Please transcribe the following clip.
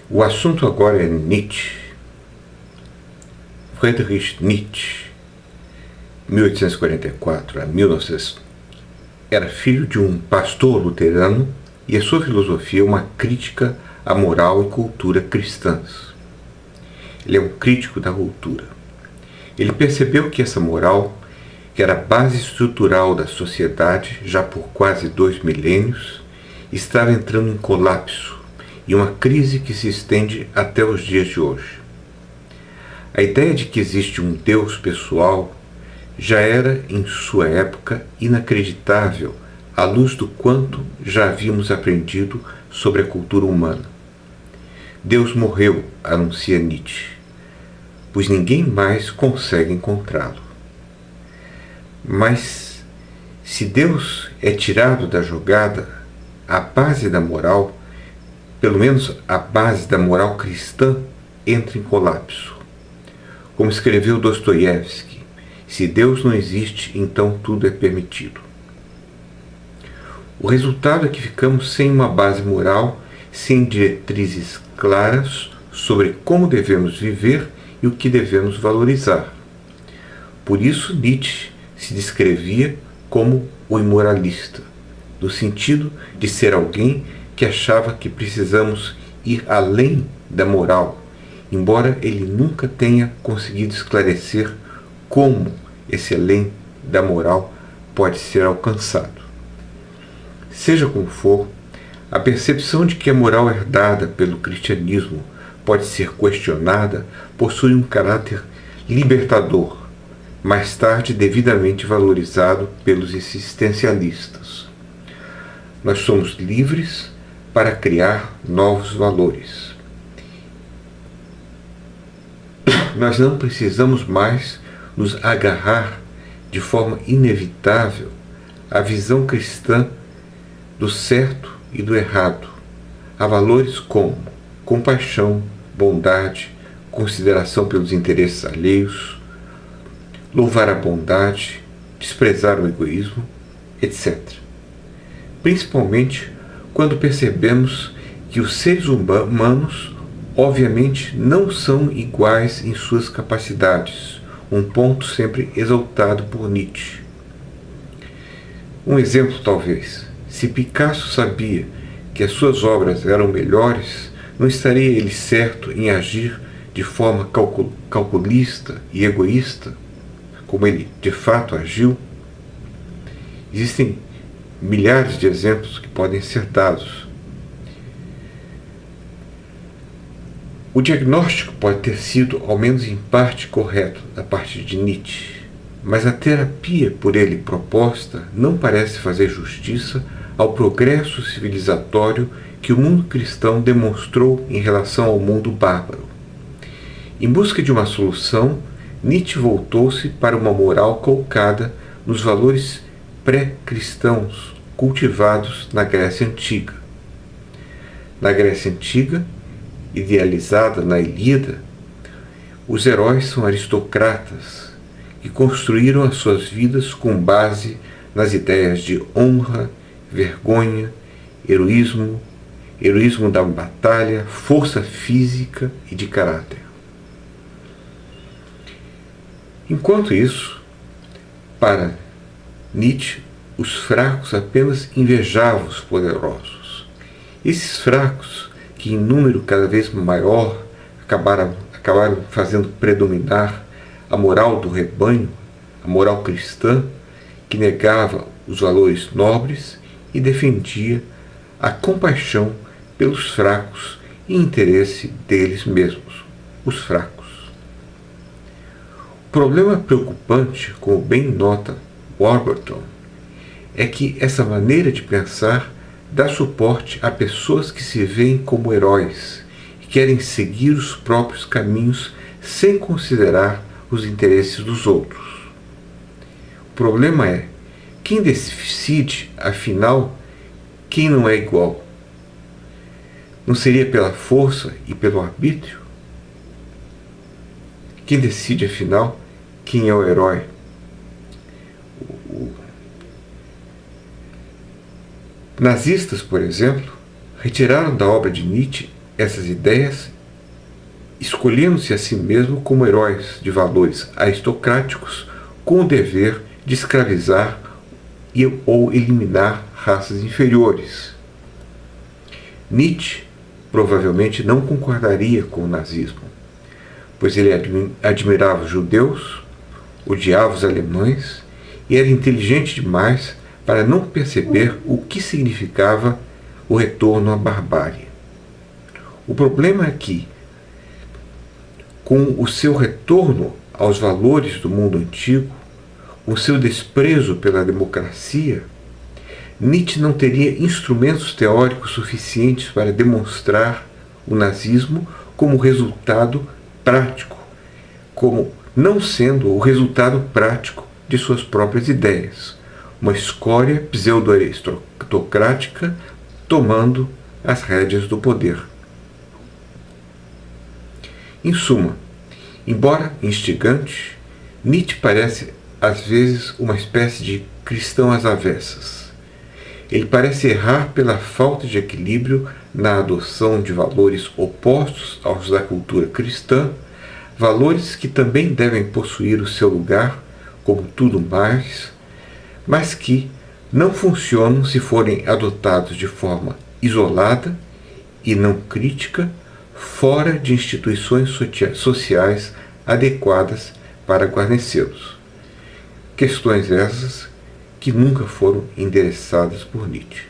O assunto agora é Nietzsche. Friedrich Nietzsche, 1844 a 1900, era filho de um pastor luterano e a sua filosofia é uma crítica à moral e cultura cristãs. Ele é um crítico da cultura. Ele percebeu que essa moral, que era a base estrutural da sociedade já por quase 2 milênios, estava entrando em colapso e uma crise que se estende até os dias de hoje. A ideia de que existe um Deus pessoal já era, em sua época, inacreditável à luz do quanto já havíamos aprendido sobre a cultura humana. Deus morreu, anuncia Nietzsche, pois ninguém mais consegue encontrá-lo. Mas, se Deus é tirado da jogada, a base da moral, pelo menos a base da moral cristã, entra em colapso. Como escreveu Dostoiévski, se Deus não existe, então tudo é permitido. O resultado é que ficamos sem uma base moral, sem diretrizes claras sobre como devemos viver e o que devemos valorizar. Por isso Nietzsche se descrevia como o imoralista, no sentido de ser alguém que achava que precisamos ir além da moral, embora ele nunca tenha conseguido esclarecer como esse além da moral pode ser alcançado. Seja como for, a percepção de que a moral herdada pelo cristianismo pode ser questionada possui um caráter libertador, mais tarde devidamente valorizado pelos existencialistas. Nós somos livres para criar novos valores. Nós não precisamos mais nos agarrar de forma inevitável à visão cristã do certo e do errado, a valores como compaixão, bondade, consideração pelos interesses alheios, louvar a bondade, desprezar o egoísmo, etc. Principalmente quando percebemos que os seres humanos obviamente não são iguais em suas capacidades, um ponto sempre exaltado por Nietzsche. Um exemplo talvez: se Picasso sabia que as suas obras eram melhores, não estaria ele certo em agir de forma calculista e egoísta, como ele de fato agiu? Existem milhares de exemplos que podem ser dados. O diagnóstico pode ter sido, ao menos em parte, correto da parte de Nietzsche, mas a terapia por ele proposta não parece fazer justiça ao progresso civilizatório que o mundo cristão demonstrou em relação ao mundo bárbaro. Em busca de uma solução, Nietzsche voltou-se para uma moral colocada nos valores pré-cristãos cultivados na Grécia Antiga. Na Grécia Antiga, idealizada na Ilíada, os heróis são aristocratas que construíram as suas vidas com base nas ideias de honra, vergonha, heroísmo da batalha, força física e de caráter. Enquanto isso, para Nietzsche, os fracos apenas invejavam os poderosos. Esses fracos, que em número cada vez maior acabaram fazendo predominar a moral do rebanho, a moral cristã, que negava os valores nobres e defendia a compaixão pelos fracos e interesse deles mesmos, os fracos. O problema preocupante, como bem nota Warburton, é que essa maneira de pensar dá suporte a pessoas que se veem como heróis e querem seguir os próprios caminhos sem considerar os interesses dos outros. O problema é: quem decide, afinal, quem não é igual? Não seria pela força e pelo arbítrio? Quem decide, afinal, quem é o herói? Nazistas, por exemplo, retiraram da obra de Nietzsche essas ideias, escolhendo-se a si mesmo como heróis de valores aristocráticos, com o dever de escravizar ou eliminar raças inferiores. Nietzsche provavelmente não concordaria com o nazismo, pois ele admirava os judeus, odiava os alemães e era inteligente demais para não perceber o que significava o retorno à barbárie. O problema é que, com o seu retorno aos valores do mundo antigo, o seu desprezo pela democracia, Nietzsche não teria instrumentos teóricos suficientes para demonstrar o nazismo como resultado prático, como não sendo o resultado prático de suas próprias ideias, uma escória pseudo-aristocrática tomando as rédeas do poder. Em suma, embora instigante, Nietzsche parece às vezes uma espécie de cristão às avessas. Ele parece errar pela falta de equilíbrio na adoção de valores opostos aos da cultura cristã, valores que também devem possuir o seu lugar, como tudo mais, mas que não funcionam se forem adotados de forma isolada e não crítica, fora de instituições sociais adequadas para guarnecê-los. Questões essas que nunca foram endereçadas por Nietzsche.